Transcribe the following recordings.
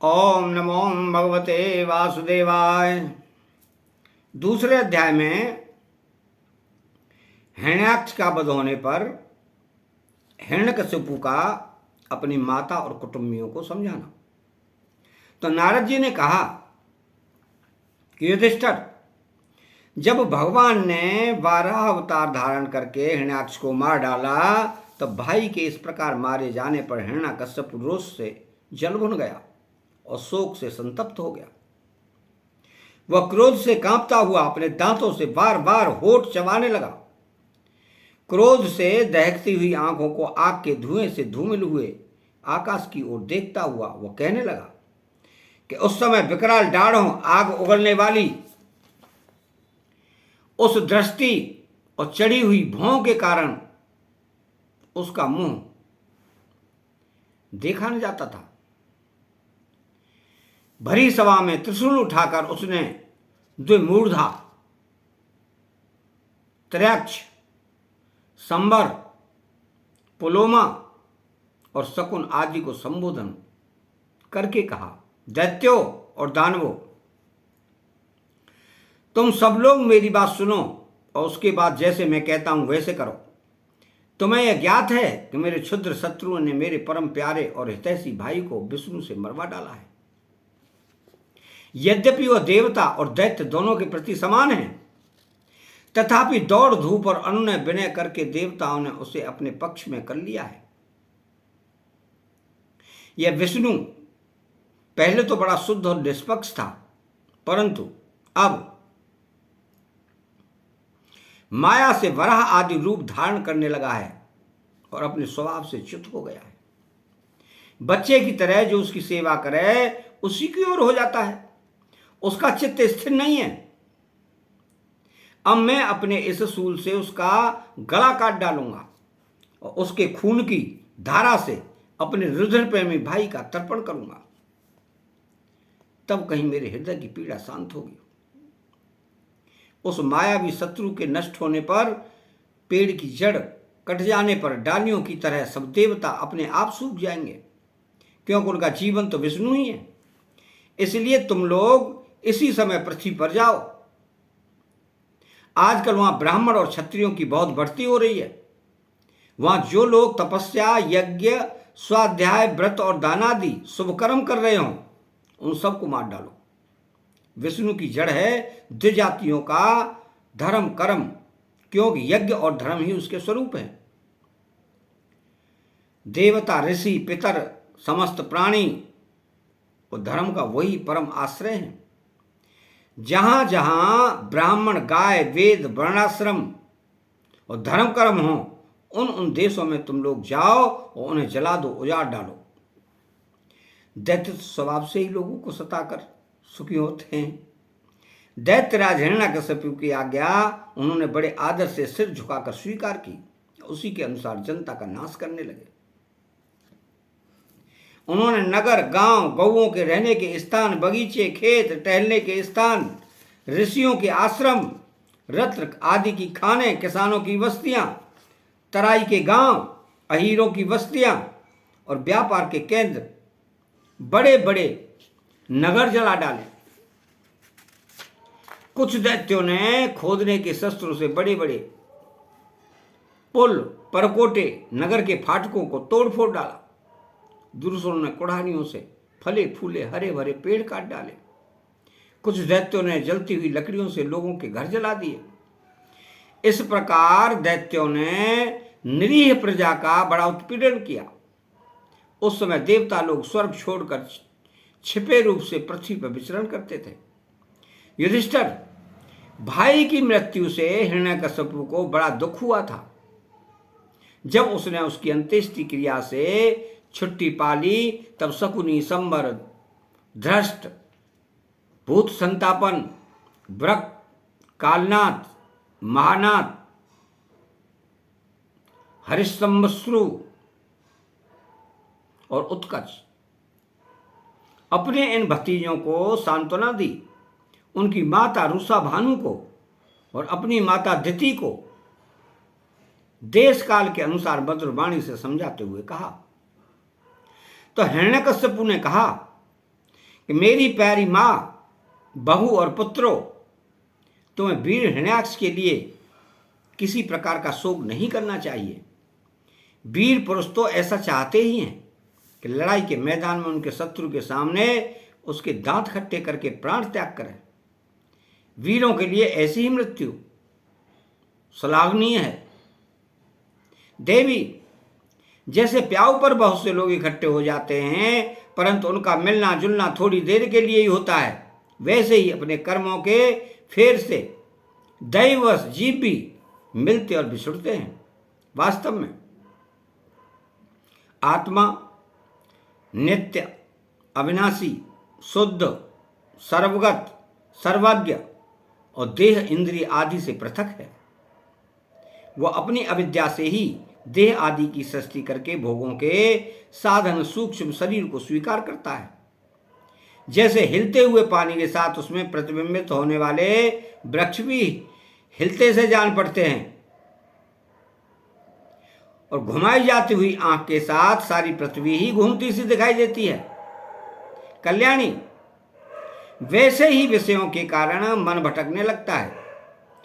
ओम नमो भगवते वासुदेवाय। दूसरे अध्याय में हिरण्याक्ष का वध होने पर हिरण्यकशिपु का अपनी माता और कुटुंबियों को समझाना। तो नारद जी ने कहा कि युधिष्ठिर, जब भगवान ने 12 अवतार धारण करके हिरण्याक्ष को मार डाला तब भाई के इस प्रकार मारे जाने पर हिरण्यकशिपु रोष से जलभुन गया और शोक से संतप्त हो गया। वह क्रोध से कांपता हुआ अपने दांतों से बार बार होठ चबाने लगा। क्रोध से दहकती हुई आंखों को आग के धुएं से धूमिल हुए आकाश की ओर देखता हुआ वह कहने लगा कि उस समय विकराल डाढ़ों आग उगलने वाली उस दृष्टि और चढ़ी हुई भौं के कारण उसका मुंह देखा न जाता था। भरी सभा में त्रिशूल उठाकर उसने द्विमूर्धा, त्रयक्ष, संबर, पुलोमा और शकुन आदि को संबोधन करके कहा, दैत्यों और दानवों, तुम सब लोग मेरी बात सुनो और उसके बाद जैसे मैं कहता हूं वैसे करो। तुम्हें यह ज्ञात है कि मेरे क्षुद्र शत्रुओं ने मेरे परम प्यारे और हितैषी भाई को विष्णु से मरवा डाला है। यद्यपि वह देवता और दैत्य दोनों के प्रति समान है, तथापि दौड़ धूप और अनुनय विनय करके देवताओं ने उसे अपने पक्ष में कर लिया है। यह विष्णु पहले तो बड़ा शुद्ध और निष्पक्ष था, परंतु अब माया से वराह आदि रूप धारण करने लगा है और अपने स्वभाव से च्युत हो गया है। बच्चे की तरह जो उसकी सेवा करे उसी की ओर हो जाता है, उसका चित्त स्थिर नहीं है। अब मैं अपने इस शूल से उसका गला काट डालूंगा और उसके खून की धारा से अपने रुधिर प्रेमी भाई का तर्पण करूंगा, तब कहीं मेरे हृदय की पीड़ा शांत होगी। उस मायावी शत्रु के नष्ट होने पर, पेड़ की जड़ कट जाने पर डालियों की तरह सब देवता अपने आप सूख जाएंगे, क्योंकि उनका जीवन तो विष्णु ही है। इसलिए तुम लोग इसी समय पृथ्वी पर जाओ। आजकल वहां ब्राह्मण और क्षत्रियों की बहुत बढ़ती हो रही है। वहां जो लोग तपस्या, यज्ञ, स्वाध्याय, व्रत और दानादि शुभ कर्म कर रहे हों, उन सबको मार डालो। विष्णु की जड़ है द्विजातियों का धर्म कर्म, क्योंकि यज्ञ और धर्म ही उसके स्वरूप हैं। देवता, ऋषि, पितर, समस्त प्राणी और धर्म का वही परम आश्रय है। जहां जहां ब्राह्मण, गाय, वेद, वर्णाश्रम और धर्म कर्म हो, उन उन देशों में तुम लोग जाओ और उन्हें जला दो, उजाड़ डालो। दैत्य स्वभाव से ही लोगों को सताकर सुखी होते हैं। दैत्यराज हिरण्यकशिपु की आज्ञा उन्होंने बड़े आदर से सिर झुकाकर स्वीकार की। उसी के अनुसार जनता का नाश करने लगे। उन्होंने नगर, गांव, गौओं के रहने के स्थान, बगीचे, खेत, टहलने के स्थान, ऋषियों के आश्रम, रत्न आदि की खाने, किसानों की बस्तियां, तराई के गांव, अहीरों की बस्तियां और व्यापार के केंद्र, बड़े बड़े नगर जला डाले। कुछ दैत्यों ने खोदने के शस्त्रों से बड़े बड़े पुल, परकोटे, नगर के फाटकों को तोड़ फोड़ डाला। दुर्योधन ने कुड़ानियों से फले फूले हरे भरे पेड़ काट डाले। कुछ दैत्यों ने जलती हुई लकड़ियों से लोगों के घर जला दिए। इस प्रकार दैत्यों ने निरीह प्रजा का बड़ा उत्पीड़न किया। उस समय देवता लोग स्वर्ग छोड़कर छिपे रूप से पृथ्वी पर विचरण करते थे। युधिष्ठिर, भाई की मृत्यु से हिरण्यकशिपु को बड़ा दुख हुआ था। जब उसने उसकी अंत्येष्टि क्रिया से छुट्टी पाली, तब शकुनी, संबर, धृष्ट, भूत संतापन, व्रक, कालनाथ, महानाथ, हरिश्रम्भश्रु और उत्कच अपने इन भतीजों को सांत्वना दी। उनकी माता रुषा भानु को और अपनी माता दिति को देश काल के अनुसार मधुर वाणी से समझाते हुए कहा। तो हिरण्यकशिपु ने कहा कि मेरी प्यारी माँ, बहू और पुत्रों, तुम्हें वीर हिरण्याक्ष के लिए किसी प्रकार का शोक नहीं करना चाहिए। वीर पुरुष तो ऐसा चाहते ही हैं कि लड़ाई के मैदान में उनके शत्रु के सामने उसके दांत खट्टे करके प्राण त्याग करें। वीरों के लिए ऐसी ही मृत्यु श्लाघनीय है। देवी, जैसे प्याऊ पर बहुत से लोग इकट्ठे हो जाते हैं परंतु उनका मिलना जुलना थोड़ी देर के लिए ही होता है, वैसे ही अपने कर्मों के फेर से दैववश जीव भी मिलते और बिछुड़ते हैं। वास्तव में आत्मा नित्य, अविनाशी, शुद्ध, सर्वगत, सर्वज्ञ और देह इंद्रिय आदि से पृथक है। वह अपनी अविद्या से ही देह आदि की सृष्टि करके भोगों के साधन सूक्ष्म शरीर को स्वीकार करता है। जैसे हिलते हुए पानी के साथ उसमें प्रतिबिंबित होने वाले वृक्ष भी हिलते से जान पड़ते हैं और घुमाई जाती हुई आंख के साथ सारी पृथ्वी ही घूमती सी दिखाई देती है। कल्याणी, वैसे ही विषयों के कारण मन भटकने लगता है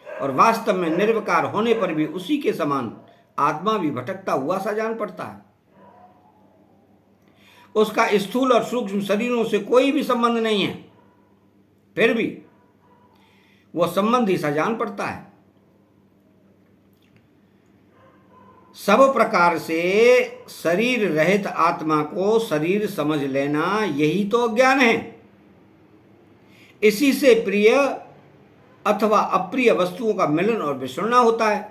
और वास्तव में निर्विकार होने पर भी उसी के समान आत्मा भी भटकता हुआ सा जान पड़ता है। उसका स्थूल और सूक्ष्म शरीरों से कोई भी संबंध नहीं है, फिर भी वह संबंधी सा जान पड़ता है। सब प्रकार से शरीर रहित आत्मा को शरीर समझ लेना यही तो अज्ञान है। इसी से प्रिय अथवा अप्रिय वस्तुओं का मिलन और विसुरना होता है।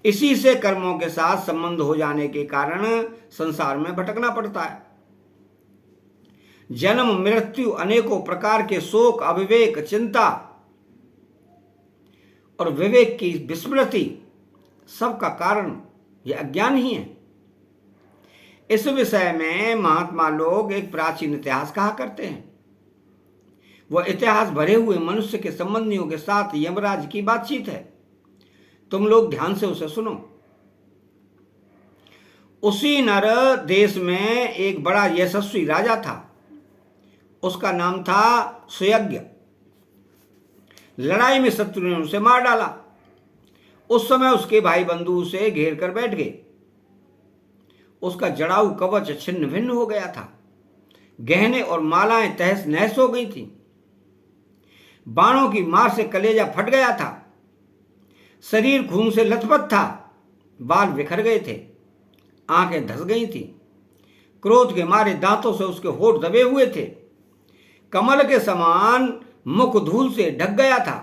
इसी से कर्मों के साथ संबंध हो जाने के कारण संसार में भटकना पड़ता है। जन्म मृत्यु, अनेकों प्रकार के शोक, अविवेक, चिंता और विवेक की विस्मृति, सबका कारण यह अज्ञान ही है। इस विषय में महात्मा लोग एक प्राचीन इतिहास कहा करते हैं। वह इतिहास भरे हुए मनुष्य के संबंधियों के साथ यमराज की बातचीत है। तुम लोग ध्यान से उसे सुनो। उसी नर देश में एक बड़ा यशस्वी राजा था। उसका नाम था सुयज्ञ। लड़ाई में शत्रु ने उसे मार डाला। उस समय उसके भाई बंधु उसे घेर कर बैठ गए। उसका जड़ाऊ कवच छिन्न भिन्न हो गया था। गहने और मालाएं तहस नहस हो गई थी। बाणों की मार से कलेजा फट गया था। शरीर खून से लथपथ था। बाल बिखर गए थे। आंखें धस गई थी। क्रोध के मारे दांतों से उसके होठ दबे हुए थे। कमल के समान मुख धूल से ढक गया था।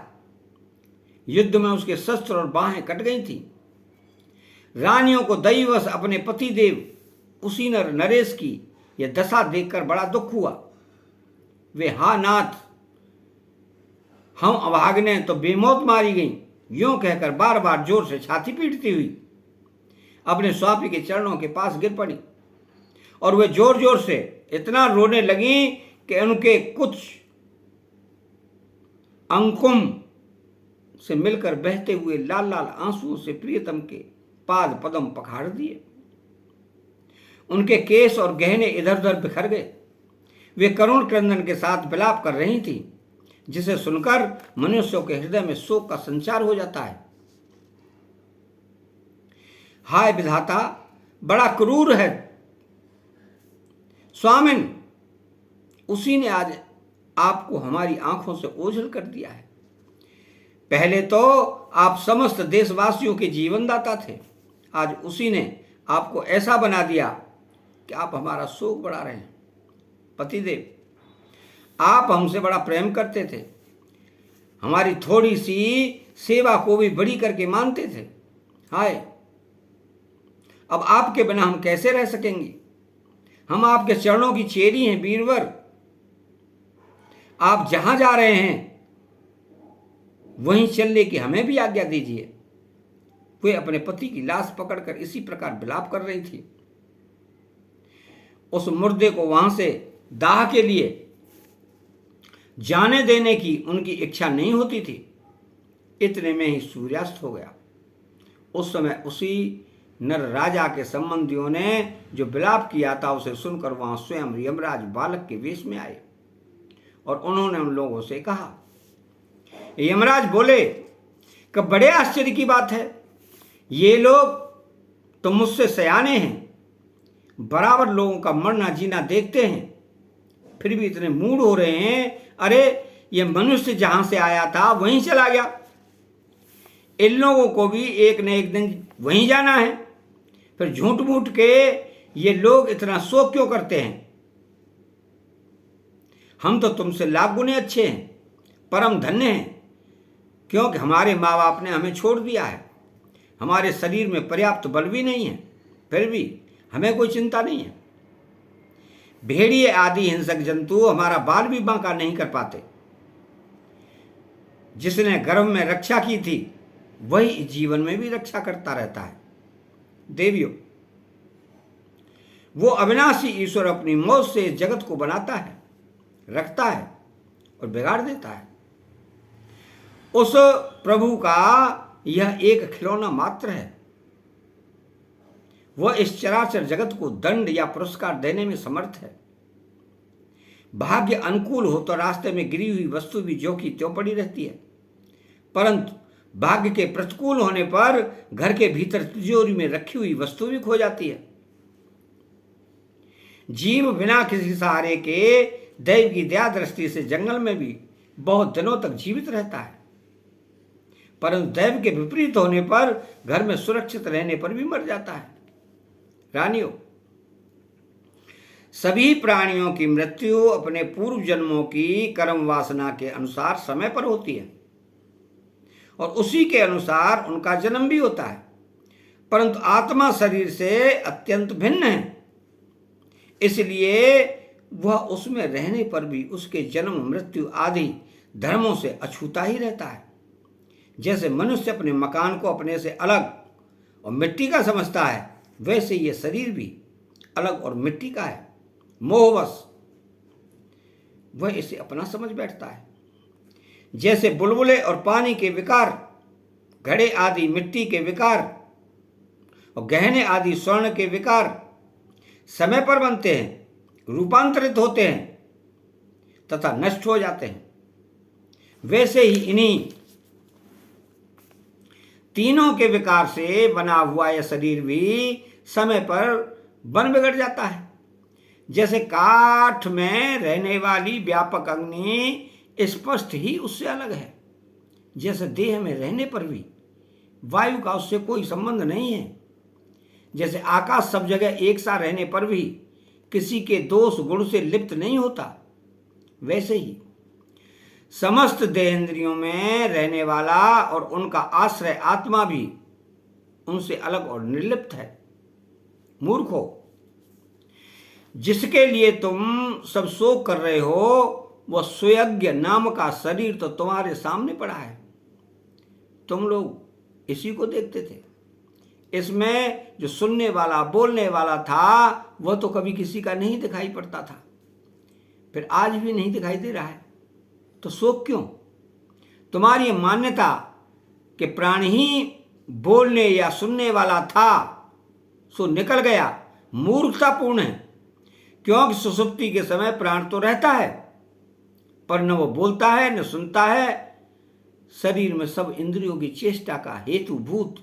युद्ध में उसके शस्त्र और बाहें कट गई थी। रानियों को दैवश अपने पति देव उसी नरेश की यह दशा देखकर बड़ा दुख हुआ। वे हा नाथ, हम अभागने तो बेमौत मारी गईं, यूं कहकर बार बार जोर से छाती पीटती हुई अपने स्वामी के चरणों के पास गिर पड़ी और वे जोर जोर से इतना रोने लगी कि उनके कुछ अंकुम से मिलकर बहते हुए लाल लाल आंसुओं से प्रियतम के पाद पदम पखाड़ दिए। उनके केस और गहने इधर उधर बिखर गए। वे करुण क्रंदन के साथ विलाप कर रही थी, जिसे सुनकर मनुष्यों के हृदय में शोक का संचार हो जाता है। हाय विधाता, बड़ा क्रूर है स्वामिन, उसी ने आज आपको हमारी आंखों से ओझल कर दिया है। पहले तो आप समस्त देशवासियों के जीवनदाता थे, आज उसी ने आपको ऐसा बना दिया कि आप हमारा शोक बढ़ा रहे हैं। पतिदेव, आप हमसे बड़ा प्रेम करते थे, हमारी थोड़ी सी सेवा को भी बड़ी करके मानते थे। हाय, अब आपके बिना हम कैसे रह सकेंगे? हम आपके चरणों की चेरी हैं वीरवर। आप जहां जा रहे हैं वहीं चलने की हमें भी आज्ञा दीजिए। वे अपने पति की लाश पकड़कर इसी प्रकार विलाप कर रही थी। उस मुर्दे को वहां से दाह के लिए जाने देने की उनकी इच्छा नहीं होती थी। इतने में ही सूर्यास्त हो गया। उस समय उसी नर राजा के संबंधियों ने जो विलाप किया था उसे सुनकर वहां स्वयं यमराज बालक के वेश में आए और उन्होंने उन लोगों से कहा। यमराज बोले कि बड़े आश्चर्य की बात है, ये लोग तो मुझसे सयाने हैं, बराबर लोगों का मरना जीना देखते हैं, फिर भी इतने मूढ़ हो रहे हैं। अरे ये मनुष्य जहां से आया था वहीं चला गया, इन लोगों को भी एक न एक दिन वहीं जाना है, फिर झूठ मूठ के ये लोग इतना शोक क्यों करते हैं? हम तो तुमसे लाख गुने अच्छे हैं, परम धन्य हैं, क्योंकि हमारे माँ बाप ने हमें छोड़ दिया है, हमारे शरीर में पर्याप्त बल भी नहीं है, फिर भी हमें कोई चिंता नहीं है। भेड़िए आदि हिंसक जंतु हमारा बाल भी बांका नहीं कर पाते। जिसने गर्भ में रक्षा की थी वही जीवन में भी रक्षा करता रहता है। देवियों, वो अविनाशी ईश्वर अपनी मौत से जगत को बनाता है, रखता है और बिगाड़ देता है। उस प्रभु का यह एक खिलौना मात्र है। वह इस चराचर जगत को दंड या पुरस्कार देने में समर्थ है। भाग्य अनुकूल हो तो रास्ते में गिरी हुई वस्तु भी ज्यों की त्यों पड़ी रहती है, परंतु भाग्य के प्रतिकूल होने पर घर के भीतर तिजोरी में रखी हुई वस्तु भी खो जाती है। जीव बिना किसी सहारे के दैव की दया दृष्टि से जंगल में भी बहुत दिनों तक जीवित रहता है, परंतु दैव के विपरीत होने पर घर में सुरक्षित रहने पर भी मर जाता है। रानियों, सभी प्राणियों की मृत्यु अपने पूर्व जन्मों की कर्म वासना के अनुसार समय पर होती है और उसी के अनुसार उनका जन्म भी होता है, परंतु आत्मा शरीर से अत्यंत भिन्न है, इसलिए वह उसमें रहने पर भी उसके जन्म मृत्यु आदि धर्मों से अछूता ही रहता है। जैसे मनुष्य अपने मकान को अपने से अलग और मिट्टी का समझता है, वैसे ये शरीर भी अलग और मिट्टी का है। मोहवश वह इसे अपना समझ बैठता है। जैसे बुलबुले और पानी के विकार, घड़े आदि मिट्टी के विकार और गहने आदि स्वर्ण के विकार समय पर बनते हैं, रूपांतरित होते हैं तथा नष्ट हो जाते हैं, वैसे ही इन्हीं तीनों के विकार से बना हुआ यह शरीर भी समय पर बन बिगड़ जाता है। जैसे काठ में रहने वाली व्यापक अग्नि स्पष्ट ही उससे अलग है, जैसे देह में रहने पर भी वायु का उससे कोई संबंध नहीं है, जैसे आकाश सब जगह एक सा रहने पर भी किसी के दोष गुण से लिप्त नहीं होता, वैसे ही समस्त देहेंद्रियों में रहने वाला और उनका आश्रय आत्मा भी उनसे अलग और निर्लिप्त है। मूर्खो, जिसके लिए तुम सब शोक कर रहे हो वह सुयज्ञ नाम का शरीर तो तुम्हारे सामने पड़ा है। तुम लोग इसी को देखते थे। इसमें जो सुनने वाला बोलने वाला था वह तो कभी किसी का नहीं दिखाई पड़ता था, फिर आज भी नहीं दिखाई दे रहा है, तो शोक क्यों? तुम्हारी मान्यता कि प्राण ही बोलने या सुनने वाला था सो निकल गया मूर्खतापूर्ण है, क्योंकि सुसुप्ति के समय प्राण तो रहता है पर न वो बोलता है न सुनता है। शरीर में सब इंद्रियों की चेष्टा का हेतुभूत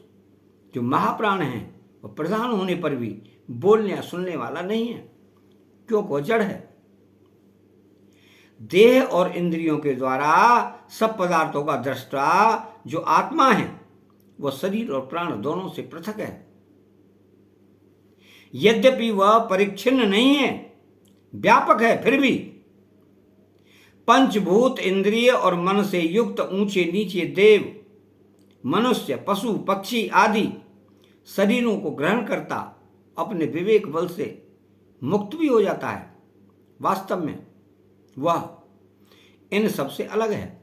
जो महाप्राण है वह प्रधान होने पर भी बोलने या सुनने वाला नहीं है, क्योंकि वह जड़ है। देह और इंद्रियों के द्वारा सब पदार्थों का दृष्टा जो आत्मा है वह शरीर और प्राण दोनों से पृथक है। यद्यपि वह परिच्छिन्न नहीं है, व्यापक है, फिर भी पंचभूत इंद्रिय और मन से युक्त ऊंचे नीचे देव, मनुष्य, पशु, पक्षी आदि शरीरों को ग्रहण करता अपने विवेक बल से मुक्त भी हो जाता है। वास्तव में वह इन सबसे अलग है।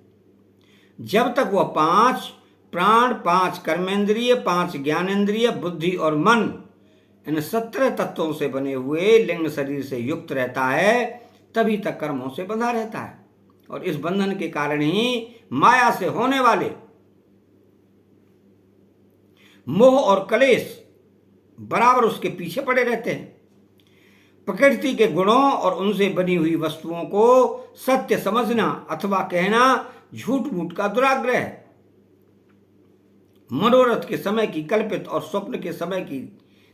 जब तक वह 5 प्राण, 5 कर्मेंद्रिय, 5 ज्ञानेंद्रिय, बुद्धि और मन इन 17 तत्वों से बने हुए लिंग शरीर से युक्त रहता है, तभी तक कर्मों से बंधा रहता है और इस बंधन के कारण ही माया से होने वाले मोह और कलेश बराबर उसके पीछे पड़े रहते हैं। प्रकृति के गुणों और उनसे बनी हुई वस्तुओं को सत्य समझना अथवा कहना झूठ मूठ का दुराग्रह है। मनोरथ के समय की कल्पित और स्वप्न के समय की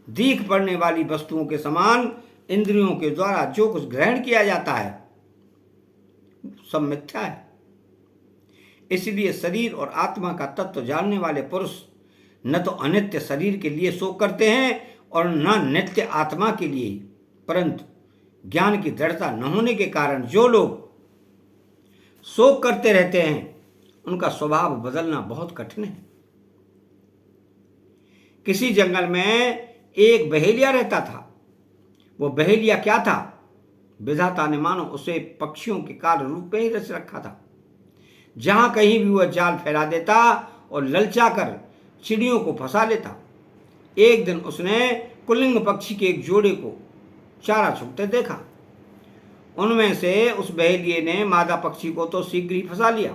दीख पड़ने वाली वस्तुओं के समान इंद्रियों के द्वारा जो कुछ ग्रहण किया जाता है सब मिथ्या है। इसलिए शरीर और आत्मा का तत्व जानने वाले पुरुष न तो अनित्य शरीर के लिए शोक करते हैं और न नित्य आत्मा के लिए, परंतु ज्ञान की दृढ़ता न होने के कारण जो लोग शोक करते रहते हैं उनका स्वभाव बदलना बहुत कठिन है। किसी जंगल में एक बहेलिया रहता था। वो बहेलिया क्या था? विधाता ने मानो उसे पक्षियों के काल रूप में ही रच रखा था। जहां कहीं भी वह जाल फैला देता और ललचाकर चिड़ियों को फंसा लेता। एक दिन उसने कुलिंग पक्षी के एक जोड़े को चारा छुपते देखा। उनमें से उस बहेलिये ने मादा पक्षी को तो शीघ्र ही फंसा लिया।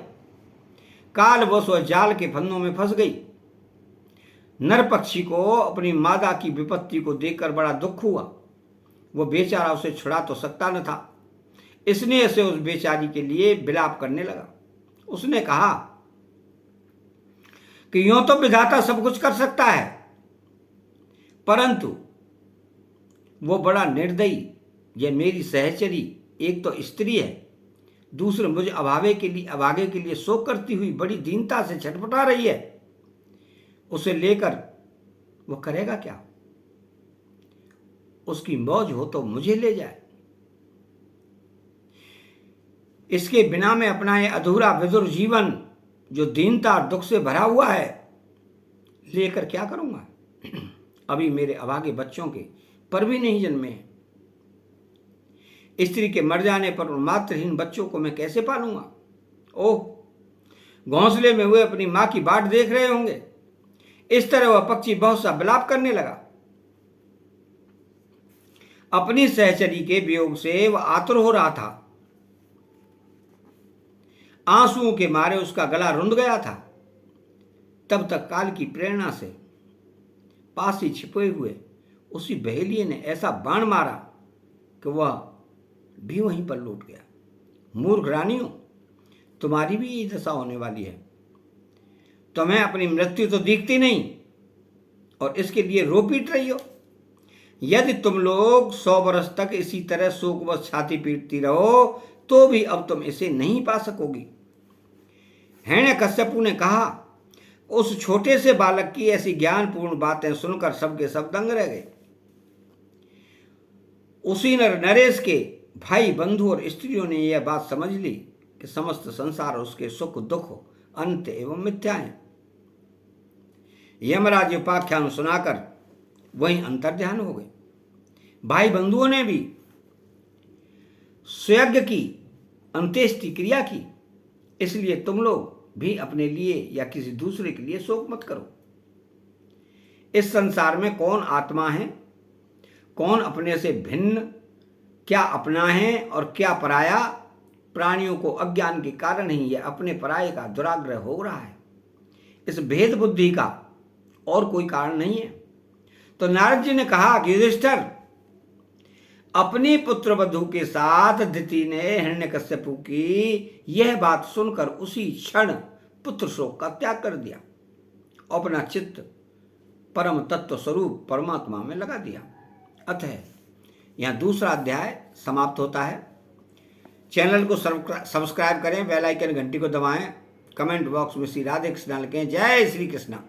कालवश वह जाल के फंदों में फंस गई। नर पक्षी को अपनी मादा की विपत्ति को देखकर बड़ा दुख हुआ। वो बेचारा उसे छुड़ा तो सकता न था, इसलिए उसे उस बेचारी के लिए विलाप करने लगा। उसने कहा कि यूं तो विधाता सब कुछ कर सकता है, परंतु वो बड़ा निर्दयी। यह मेरी सहचरी एक तो स्त्री है, दूसरे मुझे अभागे के लिए शोक करती हुई बड़ी दीनता से छटपटा रही है। उसे लेकर वो करेगा क्या? उसकी मौज हो तो मुझे ले जाए। इसके बिना मैं अपना ये अधूरा विधुर जीवन जो दीनता और दुख से भरा हुआ है लेकर क्या करूंगा? अभी मेरे अभागे बच्चों के पर भी नहीं जन्मे हैं। स्त्री के मर जाने पर उन मातृहीन बच्चों को मैं कैसे पालूंगा? ओह, घोंसले में हुए अपनी मां की बाट देख रहे होंगे। इस तरह वह पक्षी बहुत सा विलाप करने लगा। अपनी सहचरी के वियोग से वह आतुर हो रहा था। आंसुओं के मारे उसका गला रुंध गया था। तब तक काल की प्रेरणा से पास ही छिपे हुए उसी बहेलिये ने ऐसा बाण मारा कि वह भी वहीं पर लौट गया। मूर्ख रानियों, तुम्हारी भी यही दशा होने वाली है। तुम्हें अपनी मृत्यु तो दिखती नहीं और इसके लिए रो पीट रही हो। यदि तुम लोग 100 वर्ष तक इसी तरह शोकवश छाती पीटती रहो तो भी अब तुम इसे नहीं पा सकोगी। हिरण्यकश्यपु ने कहा। उस छोटे से बालक की ऐसी ज्ञानपूर्ण बातें सुनकर सबके सब दंग रह गए। उसी नरेश के भाई, बंधु और स्त्रियों ने यह बात समझ ली कि समस्त संसार उसके सुख दुख अंत एवं मिथ्या है। यमराज उपाख्यान सुनाकर वहीं अंतर्ध्यान हो गए। भाई बंधुओं ने भी स्वयज्ञ की अंत्येष्टि क्रिया की। इसलिए तुम लोग भी अपने लिए या किसी दूसरे के लिए शोक मत करो। इस संसार में कौन आत्मा है, कौन अपने से भिन्न, क्या अपना है और क्या पराया, प्राणियों को अज्ञान के कारण ही यह अपने पराये का दुराग्रह हो रहा है। इस भेद बुद्धि का और कोई कारण नहीं है। तो नारद जी ने कहा कि युधिष्ठिर, अपनी पुत्र वधू के साथ दिति ने हिरण्यकश्यपु की यह बात सुनकर उसी क्षण पुत्र शोक का त्याग कर दिया, अपना चित्त परम तत्व स्वरूप परमात्मा में लगा दिया। अतः यहाँ दूसरा अध्याय समाप्त होता है। चैनल को सब्सक्राइब करें, बेल आइकन घंटी को दबाएं, कमेंट बॉक्स में श्री राधे कृष्णा लिखें। जय श्री कृष्णा।